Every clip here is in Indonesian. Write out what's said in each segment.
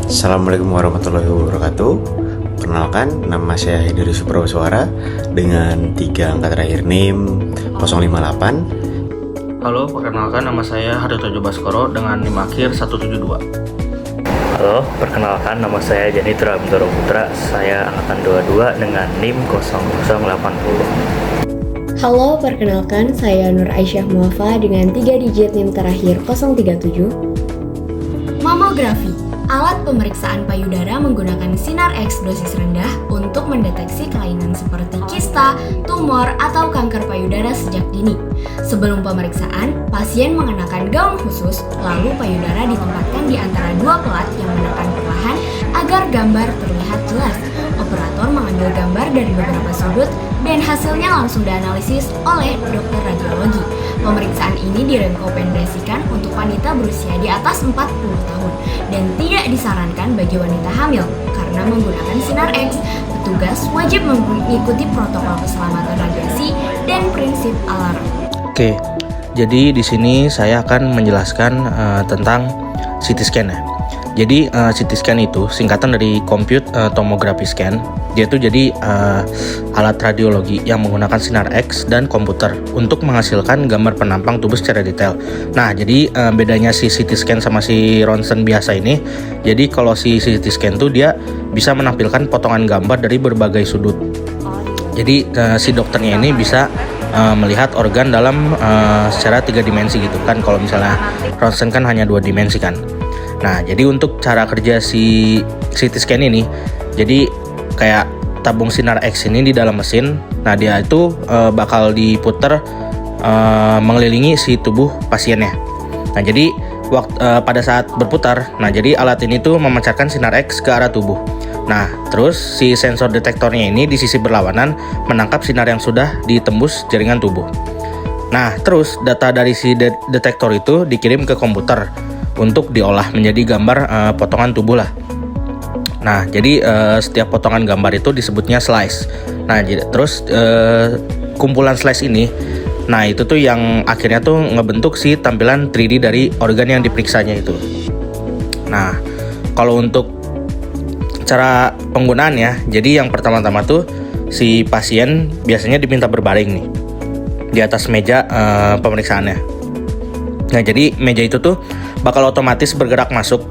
Assalamualaikum warahmatullahi wabarakatuh. Perkenalkan, nama saya Hidari Suprabaswara dengan 3 angka terakhir NIM 058. Halo, perkenalkan nama saya Haryoto Baskoro dengan NIM akhir 172. Halo, perkenalkan nama saya Janitra Bintoro Putra. Saya angkatan 22 dengan NIM 0080. Halo, perkenalkan saya Nur Aisyah Muafa dengan 3 digit NIM terakhir 037. Mamografi, alat pemeriksaan payudara menggunakan sinar X dosis rendah untuk mendeteksi kelainan seperti kista, tumor, atau kanker payudara sejak dini. Sebelum pemeriksaan, pasien mengenakan gaun khusus, lalu payudara ditempatkan di antara 2 pelat yang menekan perlahan agar gambar terlihat jelas. Operator mengambil gambar dari beberapa sudut dan hasilnya langsung dianalisis oleh dokter radiologi. Pemeriksaan ini direkomendasikan untuk wanita berusia di atas 40 tahun dan tidak disarankan bagi wanita hamil karena menggunakan sinar X. Petugas wajib mengikuti protokol keselamatan radiasi dan prinsip alarm. Oke, jadi di sini saya akan menjelaskan tentang CT scan ya. Jadi CT scan itu singkatan dari Compute Tomography Scan. Dia itu jadi alat radiologi yang menggunakan sinar X dan komputer untuk menghasilkan gambar penampang tubuh secara detail. Nah, jadi bedanya si CT scan sama si ronsen biasa ini, jadi kalau si CT scan tuh dia bisa menampilkan potongan gambar dari berbagai sudut. Jadi si dokternya ini bisa melihat organ dalam secara 3 dimensi gitu kan. Kalau misalnya ronsen kan hanya 2 dimensi kan. Nah, jadi untuk cara kerja si CT scan ini, jadi kayak tabung sinar X ini di dalam mesin. Nah, dia itu bakal diputer mengelilingi si tubuh pasiennya. Nah, jadi pada saat berputar, nah jadi alat ini tuh memancarkan sinar X ke arah tubuh. Nah, terus si sensor detektornya ini di sisi berlawanan menangkap sinar yang sudah ditembus jaringan tubuh. Nah, terus data dari si detektor itu dikirim ke komputer untuk diolah menjadi gambar potongan tubuh lah. Nah, jadi setiap potongan gambar itu disebutnya slice. Nah, jadi terus kumpulan slice ini, nah itu tuh yang akhirnya tuh ngebentuk si tampilan 3D dari organ yang diperiksanya itu. Nah, kalau untuk cara penggunaannya, jadi yang pertama-tama tuh si pasien biasanya diminta berbaring nih di atas meja pemeriksaannya. Nah, jadi meja itu tuh bakal otomatis bergerak masuk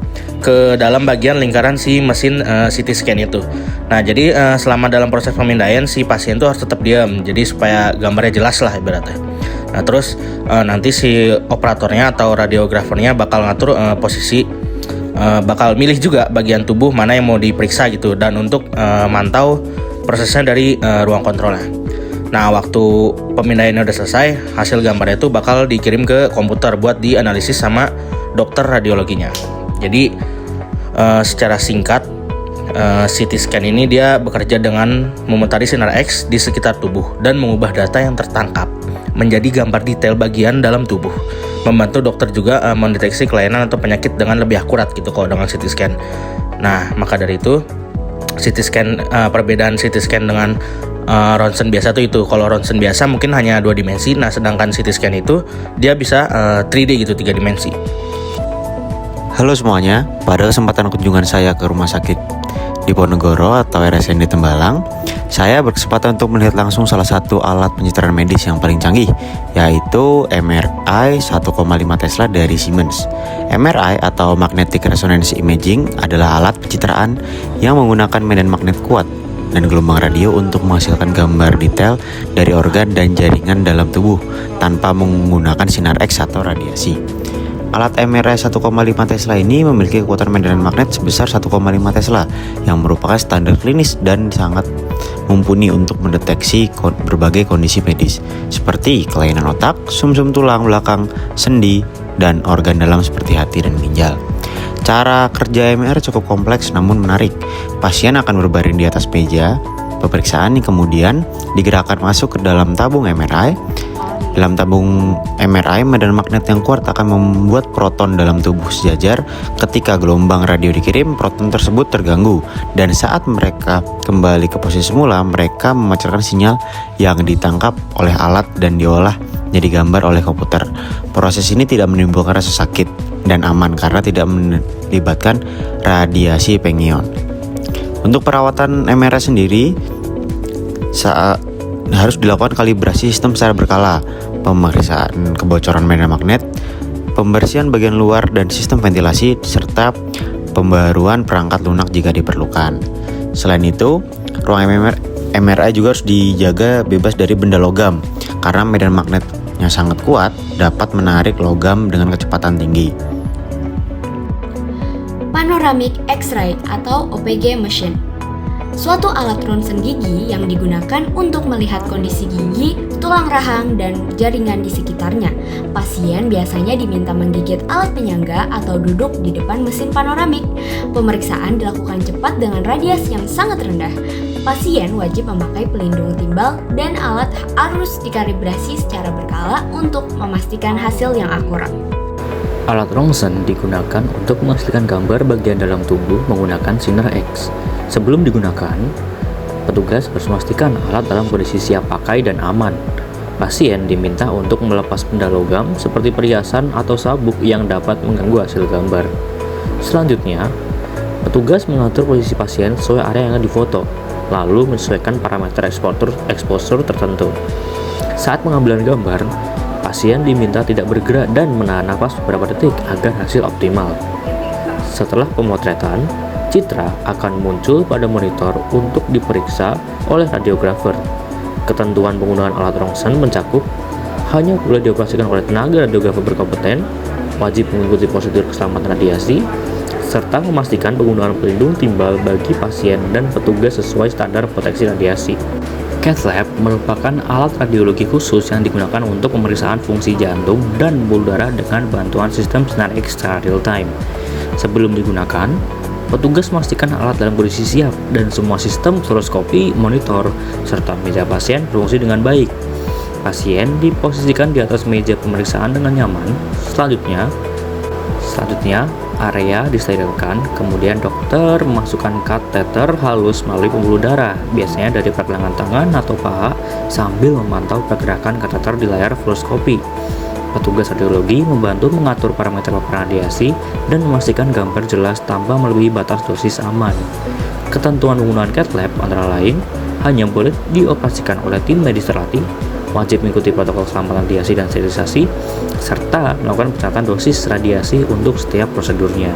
ke dalam bagian lingkaran si mesin CT scan itu. Nah, jadi selama dalam proses pemindaian si pasien tuh harus tetap diam, jadi supaya gambarnya jelas lah ibaratnya. Nah, terus nanti si operatornya atau radiografernya bakal ngatur posisi, bakal milih juga bagian tubuh mana yang mau diperiksa gitu, dan untuk mantau prosesnya dari ruang kontrolnya. Nah, waktu pemindaiannya udah selesai, hasil gambarnya itu bakal dikirim ke komputer buat dianalisis sama dokter radiologinya. Jadi secara singkat, CT scan ini dia bekerja dengan memutari sinar X di sekitar tubuh dan mengubah data yang tertangkap menjadi gambar detail bagian dalam tubuh. Membantu dokter juga mendeteksi kelainan atau penyakit dengan lebih akurat gitu kalau dengan CT scan. Nah, maka dari itu CT scan, perbedaan CT scan dengan ronsen biasa tuh itu, kalau ronsen biasa mungkin hanya 2 dimensi, nah sedangkan CT scan itu dia bisa 3D gitu, 3 dimensi. Halo semuanya, pada kesempatan kunjungan saya ke rumah sakit Diponegoro atau RSND Tembalang, saya berkesempatan untuk melihat langsung salah satu alat pencitraan medis yang paling canggih, yaitu MRI 1,5 Tesla dari Siemens. MRI atau Magnetic Resonance Imaging adalah alat pencitraan yang menggunakan medan magnet kuat dan gelombang radio untuk menghasilkan gambar detail dari organ dan jaringan dalam tubuh tanpa menggunakan sinar X atau radiasi. Alat MRI 1,5 Tesla ini memiliki kekuatan medan magnet sebesar 1,5 Tesla yang merupakan standar klinis dan sangat mumpuni untuk mendeteksi berbagai kondisi medis seperti kelainan otak, sumsum tulang belakang, sendi, dan organ dalam seperti hati dan ginjal. Cara kerja MRI cukup kompleks namun menarik. Pasien akan berbaring di atas meja pemeriksaan yang kemudian digerakkan masuk ke dalam tabung MRI. Dalam tabung MRI, medan magnet yang kuat akan membuat proton dalam tubuh sejajar. Ketika gelombang radio dikirim, proton tersebut terganggu, dan saat mereka kembali ke posisi semula, mereka memancarkan sinyal yang ditangkap oleh alat dan diolah jadi gambar oleh komputer. Proses ini tidak menimbulkan rasa sakit dan aman karena tidak melibatkan radiasi pengion. Untuk perawatan MRI sendiri harus dilakukan kalibrasi sistem secara berkala, pemeriksaan kebocoran medan magnet, pembersihan bagian luar dan sistem ventilasi, serta pembaruan perangkat lunak jika diperlukan. Selain itu, ruang MRI juga harus dijaga bebas dari benda logam karena medan magnetnya sangat kuat dapat menarik logam dengan kecepatan tinggi. Panoramic X-ray atau OPG machine, suatu alat ronsen gigi yang digunakan untuk melihat kondisi gigi, tulang rahang, dan jaringan di sekitarnya. Pasien biasanya diminta menggigit alat penyangga atau duduk di depan mesin panoramik. Pemeriksaan dilakukan cepat dengan radius yang sangat rendah. Pasien wajib memakai pelindung timbal dan alat harus dikalibrasi secara berkala untuk memastikan hasil yang akurat. Alat rongsen digunakan untuk menghasilkan gambar bagian dalam tubuh menggunakan sinar X. Sebelum digunakan, petugas harus memastikan alat dalam kondisi siap pakai dan aman. Pasien diminta untuk melepas benda logam seperti perhiasan atau sabuk yang dapat mengganggu hasil gambar. Selanjutnya, petugas mengatur posisi pasien sesuai area yang akan difoto, lalu menyesuaikan parameter exposure tertentu. Saat pengambilan gambar, pasien diminta tidak bergerak dan menahan napas beberapa detik agar hasil optimal. Setelah pemotretan, citra akan muncul pada monitor untuk diperiksa oleh radiografer. Ketentuan penggunaan alat rongsen mencakup hanya boleh dioperasikan oleh tenaga radiografer berkompeten, wajib mengikuti prosedur keselamatan radiasi, serta memastikan penggunaan pelindung timbal bagi pasien dan petugas sesuai standar proteksi radiasi. Cath lab merupakan alat radiologi khusus yang digunakan untuk pemeriksaan fungsi jantung dan pembuluh darah dengan bantuan sistem sinar X secara real time. Sebelum digunakan, petugas memastikan alat dalam kondisi siap dan semua sistem fluoroskopi, monitor, serta meja pasien berfungsi dengan baik. Pasien diposisikan di atas meja pemeriksaan dengan nyaman. Selanjutnya area disterilkan, kemudian dokter memasukkan kateter halus melalui pembuluh darah, biasanya dari pergelangan tangan atau paha, sambil memantau pergerakan kateter di layar fluoroskopi. Petugas radiologi membantu mengatur parameter paparan radiasi dan memastikan gambar jelas tanpa melebihi batas dosis aman. Ketentuan penggunaan cath lab antara lain hanya boleh dioperasikan oleh tim medis terlatih, wajib mengikuti protokol keselamatan radiasi dan sterilisasi, serta melakukan pencatatan dosis radiasi untuk setiap prosedurnya.